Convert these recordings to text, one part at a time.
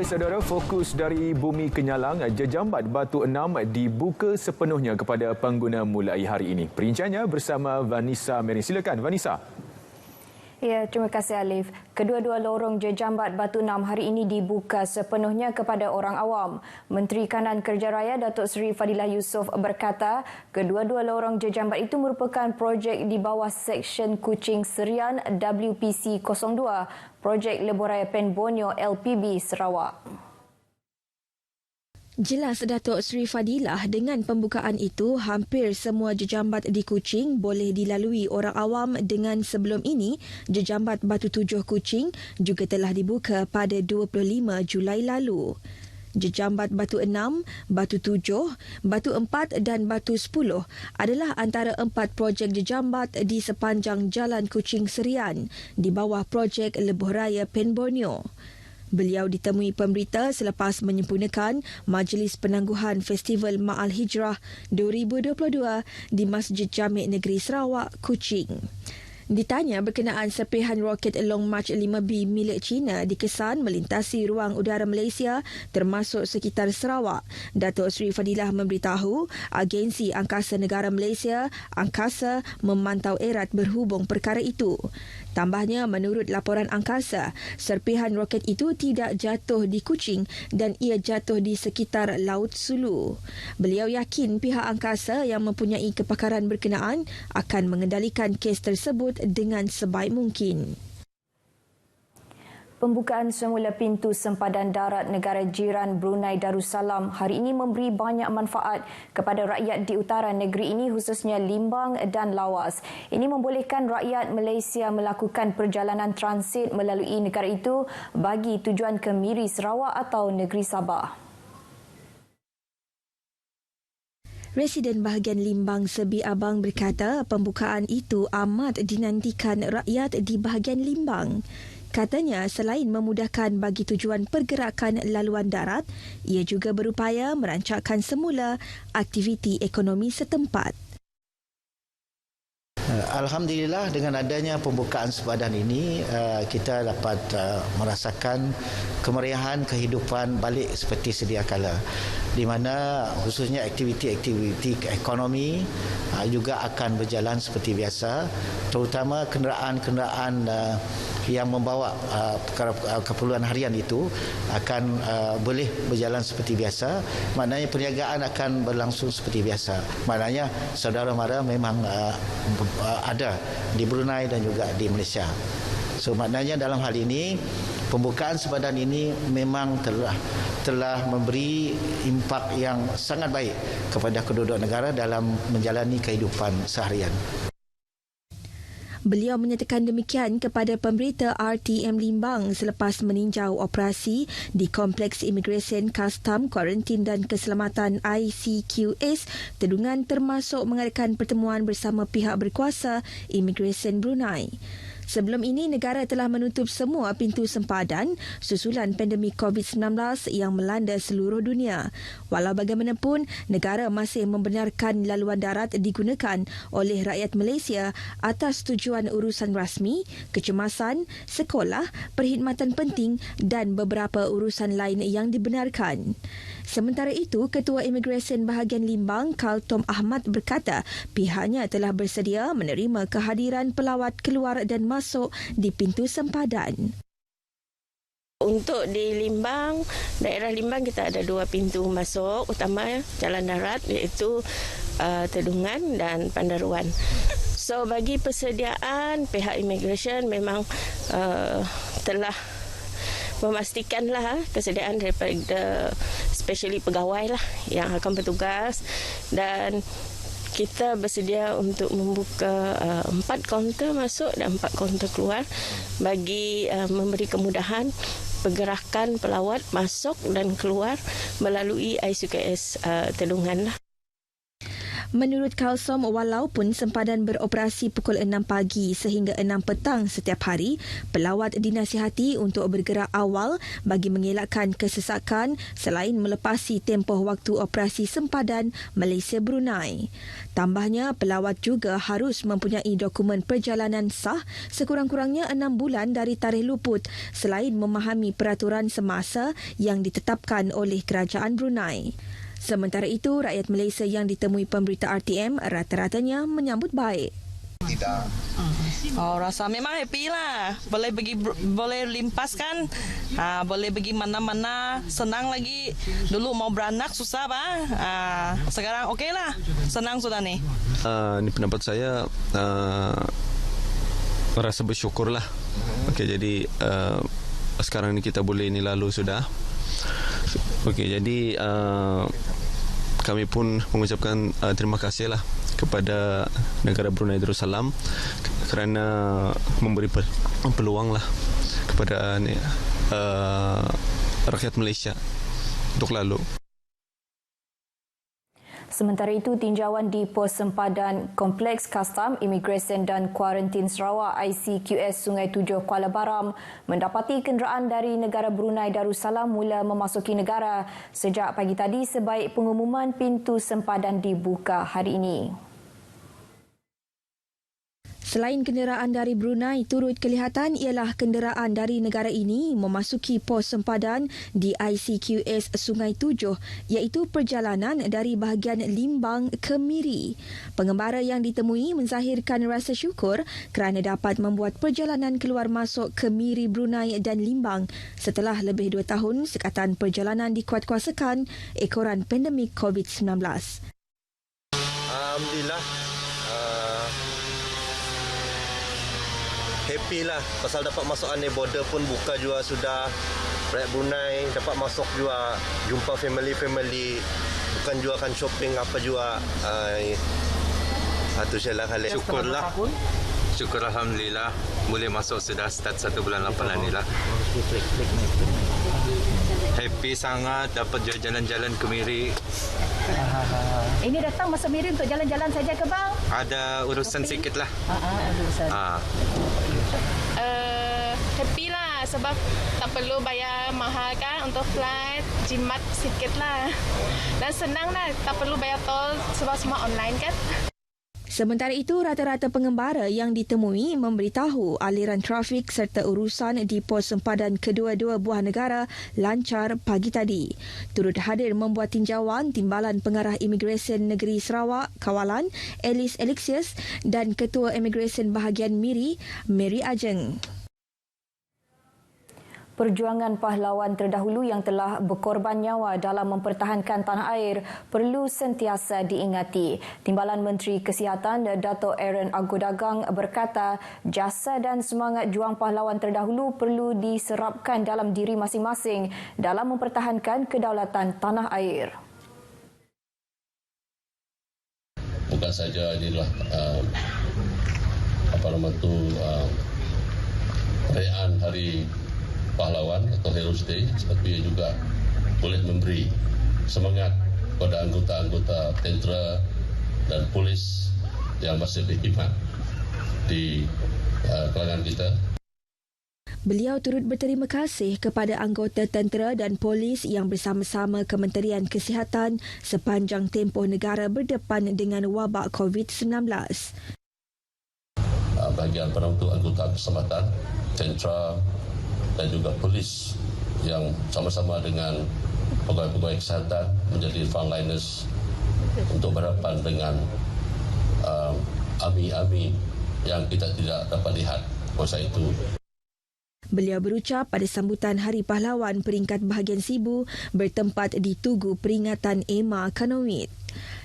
Baik saudara, fokus dari Bumi Kenyalang, Jejambat Batu 6 dibuka sepenuhnya kepada pengguna mulai hari ini. Perinciannya bersama Vanessa Mary. Silakan Vanessa. Ya, terima kasih Alif. Kedua-dua lorong Jejambat Batu 6 hari ini dibuka sepenuhnya kepada orang awam. Menteri Kanan Kerja Raya Datuk Seri Fadilah Yusof berkata, kedua-dua lorong Jejambat itu merupakan projek di bawah Seksyen Kuching Serian WPC 02, projek Lebuh Raya Pen Borneo LPB Sarawak. Jelas Datuk Seri Fadilah, dengan pembukaan itu, hampir semua jejambat di Kuching boleh dilalui orang awam dengan sebelum ini, Jejambat Batu 7 Kuching juga telah dibuka pada 25 Julai lalu. Jejambat Batu 6, Batu 7, Batu 4 dan Batu 10 adalah antara 4 projek jejambat di sepanjang Jalan Kuching Serian di bawah projek Lebuh Raya Pen Borneo. Beliau ditemui pemberita selepas menyempurnakan Majlis Penangguhan Festival Ma'al Hijrah 2022 di Masjid Jami' Negeri Sarawak, Kuching. Ditanya berkenaan serpihan roket Long March 5B milik China dikesan melintasi ruang udara Malaysia termasuk sekitar Sarawak, Datuk Seri Fadilah memberitahu Agensi Angkasa Negara Malaysia, Angkasa, memantau erat berhubung perkara itu. Tambahnya, menurut laporan angkasa, serpihan roket itu tidak jatuh di Kuching dan ia jatuh di sekitar Laut Sulu. Beliau yakin pihak angkasa yang mempunyai kepakaran berkenaan akan mengendalikan kes tersebut dengan sebaik mungkin. Pembukaan semula pintu sempadan darat negara jiran Brunei Darussalam hari ini memberi banyak manfaat kepada rakyat di utara negeri ini, khususnya Limbang dan Lawas. Ini membolehkan rakyat Malaysia melakukan perjalanan transit melalui negara itu bagi tujuan ke Miri, Sarawak atau negeri Sabah. Residen bahagian Limbang Sebi Abang berkata pembukaan itu amat dinantikan rakyat di bahagian Limbang. Katanya, selain memudahkan bagi tujuan pergerakan laluan darat, ia juga berupaya merancangkan semula aktiviti ekonomi setempat. Alhamdulillah, dengan adanya pembukaan sempadan ini, kita dapat merasakan kemeriahan kehidupan balik seperti sedia kala, di mana khususnya aktiviti-aktiviti ekonomi juga akan berjalan seperti biasa, terutama kenderaan-kenderaan yang membawa keperluan harian itu akan boleh berjalan seperti biasa. Maknanya perniagaan akan berlangsung seperti biasa. Maknanya saudara mara memang ada di Brunei dan juga di Malaysia. So maknanya dalam hal ini pembukaan sempadan ini memang telah memberi impak yang sangat baik kepada kedua-dua negara dalam menjalani kehidupan seharian. Beliau menyatakan demikian kepada pemberita RTM Limbang selepas meninjau operasi di Kompleks Imigresen Kastam, Kuarantin dan Keselamatan ICQS Tedungan, termasuk mengadakan pertemuan bersama pihak berkuasa Imigresen Brunei. Sebelum ini, negara telah menutup semua pintu sempadan susulan pandemik COVID-19 yang melanda seluruh dunia. Walau bagaimanapun, negara masih membenarkan laluan darat digunakan oleh rakyat Malaysia atas tujuan urusan rasmi, kecemasan, sekolah, perkhidmatan penting dan beberapa urusan lain yang dibenarkan. Sementara itu, Ketua Imigresen bahagian Limbang, Kaltom Ahmad berkata pihaknya telah bersedia menerima kehadiran pelawat keluar dan masuk di pintu sempadan. Untuk di Limbang, daerah Limbang kita ada 2 pintu masuk utama jalan darat, iaitu Tedungan dan Pandaruan. So bagi persediaan, pihak Immigration memang telah memastikanlah kesediaan daripada especially pegawai lah yang akan bertugas, dan kita bersedia untuk membuka 4 kaunter masuk dan 4 kaunter keluar bagi memberi kemudahan pergerakan pelawat masuk dan keluar melalui ICQS Tedungan lah. Menurut Kalsom, walaupun sempadan beroperasi pukul 6 pagi sehingga 6 petang setiap hari, pelawat dinasihati untuk bergerak awal bagi mengelakkan kesesakan selain melepasi tempoh waktu operasi sempadan Malaysia-Brunei. Tambahnya, pelawat juga harus mempunyai dokumen perjalanan sah sekurang-kurangnya 6 bulan dari tarikh luput selain memahami peraturan semasa yang ditetapkan oleh Kerajaan Brunei. Sementara itu, rakyat Malaysia yang ditemui pemberita RTM rata-ratanya menyambut baik. Rasa memang happy lah. Boleh limpas kan. Boleh pergi mana-mana. Senang lagi. Dulu mau beranak susah sekarang okey lah. Senang sudah ni. Ini pendapat saya, rasa bersyukur lah. Okey, jadi sekarang ni kita boleh ni lalu sudah. Okey, jadi kami pun mengucapkan terima kasih lah kepada negara Brunei Darussalam kerana memberi peluang lah kepada rakyat Malaysia untuk lalu. Sementara itu, tinjauan di pos sempadan Kompleks Kastam, Imigresen dan Kuarantin Sarawak ICQS Sungai Tujuh Kuala Baram mendapati kenderaan dari negara Brunei Darussalam mula memasuki negara sejak pagi tadi sebaik pengumuman pintu sempadan dibuka hari ini. Selain kenderaan dari Brunei, turut kelihatan ialah kenderaan dari negara ini memasuki pos sempadan di ICQS Sungai Tujuh, iaitu perjalanan dari bahagian Limbang ke Miri. Pengembara yang ditemui menzahirkan rasa syukur kerana dapat membuat perjalanan keluar masuk ke Miri, Brunei dan Limbang setelah lebih 2 tahun sekatan perjalanan dikuatkuasakan ekoran pandemik COVID-19. Alhamdulillah. Happy lah pasal dapat masuk border pun buka juga sudah. Rakyat Brunei dapat masuk juga, jumpa family, bukan juga akan shopping apa juga. Itu je lah Khalid. Syukur Alhamdulillah boleh masuk sudah start 1 bulan 8 ni lah. Happy sangat dapat jalan-jalan ke Miri. Ini datang masuk Miri untuk jalan-jalan saja ke bang? Ada urusan sikit lah. Urusan. Happy lah sebab tak perlu bayar mahal kan untuk flight, jimat sikit lah. Dan senang lah, tak perlu bayar tol sebab semua online kan. Sementara itu, rata-rata pengembara yang ditemui memberitahu aliran trafik serta urusan di pos sempadan kedua-dua buah negara lancar pagi tadi. Turut hadir membuat tinjauan Timbalan Pengarah Imigresen Negeri Sarawak, Kawalan, Alice Alexius dan Ketua Imigresen Bahagian Miri, Mary Ajeng. Perjuangan pahlawan terdahulu yang telah berkorban nyawa dalam mempertahankan tanah air perlu sentiasa diingati. Timbalan Menteri Kesihatan Dato' Aaron Agodagang berkata, jasa dan semangat juang pahlawan terdahulu perlu diserapkan dalam diri masing-masing dalam mempertahankan kedaulatan tanah air. Bukan saja inilah perayaan Hari Pahlawan atau Heroes Day, tetapi juga boleh memberi semangat kepada anggota-anggota tentera dan polis yang masih berkhidmat di kalangan kita. Beliau turut berterima kasih kepada anggota tentera dan polis yang bersama-sama Kementerian Kesihatan sepanjang tempoh negara berdepan dengan wabak COVID-19. Bahagian penentu anggota kesempatan, tentera dan juga polis yang sama-sama dengan pegawai-pegawai kesihatan menjadi frontliners untuk berhadapan dengan army yang kita tidak dapat lihat masa itu. Beliau berucap pada sambutan Hari Pahlawan peringkat bahagian Sibu bertempat di Tugu Peringatan EMA Kanowit.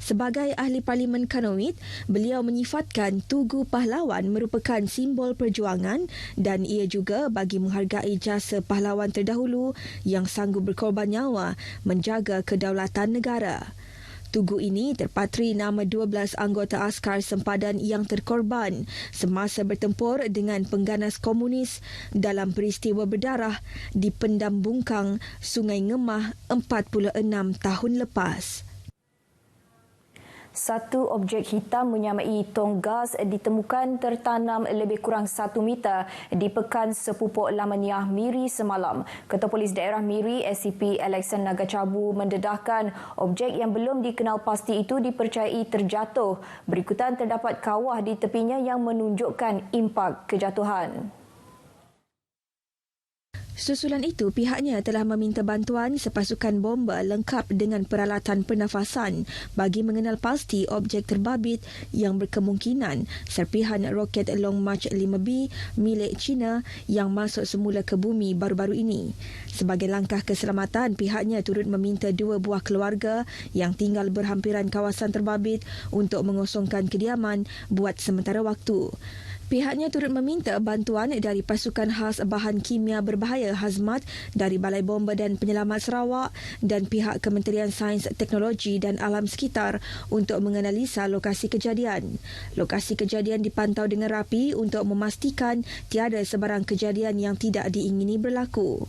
Sebagai ahli Parlimen Kanowit, beliau menyifatkan Tugu Pahlawan merupakan simbol perjuangan dan ia juga bagi menghargai jasa pahlawan terdahulu yang sanggup berkorban nyawa menjaga kedaulatan negara. Tugu ini terpatri nama 12 anggota askar sempadan yang terkorban semasa bertempur dengan pengganas komunis dalam peristiwa berdarah di Pendam Bungkang, Sungai Ngemah 46 tahun lepas. Satu objek hitam menyamai tong gas ditemukan tertanam lebih kurang 1 meter di pekan sepupuk Lamaniah Miri semalam. Ketua Polis Daerah Miri, SCP Alexan Nagacabu mendedahkan objek yang belum dikenal pasti itu dipercayai terjatuh. Berikutan terdapat kawah di tepinya yang menunjukkan impak kejatuhan. Susulan itu, pihaknya telah meminta bantuan sepasukan bomba lengkap dengan peralatan pernafasan bagi mengenal pasti objek terbabit yang berkemungkinan serpihan roket Long March 5B milik China yang masuk semula ke bumi baru-baru ini. Sebagai langkah keselamatan, pihaknya turut meminta 2 buah keluarga yang tinggal berhampiran kawasan terbabit untuk mengosongkan kediaman buat sementara waktu. Pihaknya turut meminta bantuan dari pasukan khas bahan kimia berbahaya Hazmat dari Balai Bomba dan Penyelamat Sarawak dan pihak Kementerian Sains, Teknologi dan Alam Sekitar untuk menganalisa lokasi kejadian. Lokasi kejadian dipantau dengan rapi untuk memastikan tiada sebarang kejadian yang tidak diingini berlaku.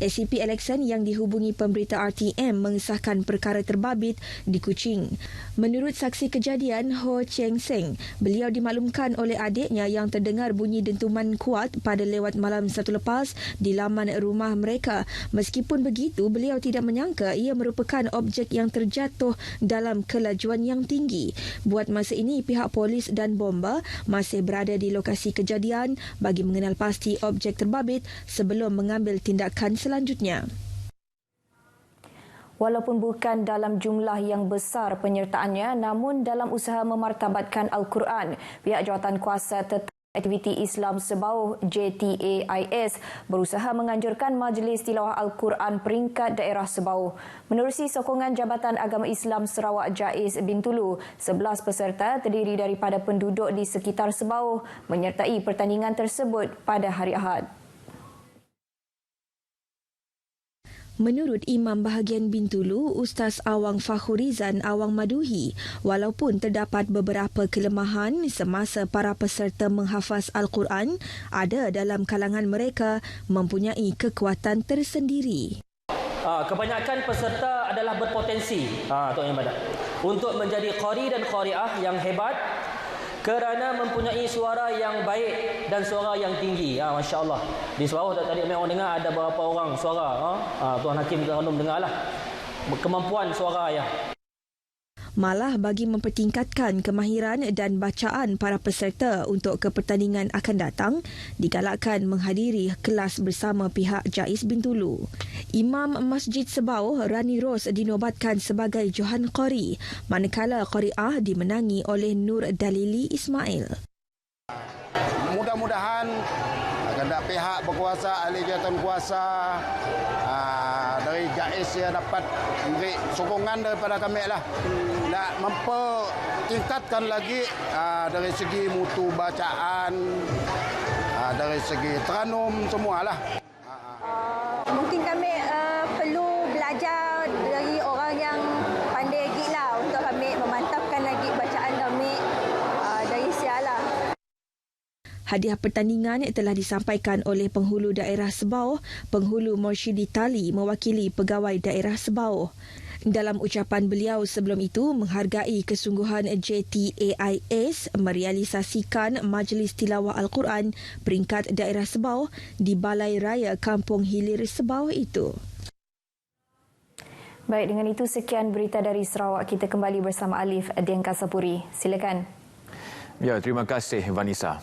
SCP Alexan yang dihubungi pemberita RTM mengesahkan perkara terbabit di Kuching. Menurut saksi kejadian Ho Cheng Seng, beliau dimaklumkan oleh adiknya yang terdengar bunyi dentuman kuat pada lewat malam satu lepas di laman rumah mereka. Meskipun begitu, beliau tidak menyangka ia merupakan objek yang terjatuh dalam kelajuan yang tinggi. Buat masa ini, pihak polis dan bomba masih berada di lokasi kejadian bagi mengenal pasti objek terbabit sebelum mengambil tindakan selanjutnya. Walaupun bukan dalam jumlah yang besar penyertaannya, namun dalam usaha memartabatkan Al-Quran, pihak Jawatankuasa Tetap Aktiviti Islam Sebauh JTAIS berusaha menganjurkan Majlis Tilawah Al-Quran peringkat daerah Sebauh. Menerusi sokongan Jabatan Agama Islam Sarawak Jais Bintulu, 11 peserta terdiri daripada penduduk di sekitar Sebauh menyertai pertandingan tersebut pada hari Ahad. Menurut Imam Bahagian Bintulu, Ustaz Awang Fakhurizan Awang Maduhi, walaupun terdapat beberapa kelemahan semasa para peserta menghafaz Al-Quran, ada dalam kalangan mereka mempunyai kekuatan tersendiri. Kebanyakan peserta adalah berpotensi untuk menjadi qari dan qari'ah yang hebat kerana mempunyai suara yang baik dan suara yang tinggi. Masya Allah. Di Sebauh tadi memang dengar ada beberapa orang suara. Tuan Hakim Tuan Hanum dengarlah. Kemampuan suara ya. Malah bagi mempertingkatkan kemahiran dan bacaan para peserta untuk ke pertandingan akan datang, digalakkan menghadiri kelas bersama pihak Jais Bintulu. Imam Masjid Sebauh Rani Ros dinobatkan sebagai Johan Qari, manakala Qari'ah dimenangi oleh Nur Dalili Ismail. Mudah-mudahan kehendak pihak berkuasa, ahli jawatan kuasa dari Jais yang dapat memberi sokongan daripada kami lah, nak mempertingkatkan lagi dari segi mutu bacaan, dari segi teranum semualah. Mungkin kami perlu belajar dari orang yang pandai lagi lah untuk kami memantapkan lagi bacaan kami dari sialah. Hadiah pertandingan telah disampaikan oleh Penghulu Daerah Sebauh, Penghulu Morsyidi Tali mewakili Pegawai Daerah Sebauh. Dalam ucapan beliau sebelum itu menghargai kesungguhan JTAIS merealisasikan Majlis Tilawah Al-Quran peringkat daerah Sebauh di Balai Raya Kampung Hilir Sebauh itu. Baik, dengan itu sekian berita dari Sarawak. Kita kembali bersama Alif Dian Kasapuri. Silakan. Ya, terima kasih Vanessa.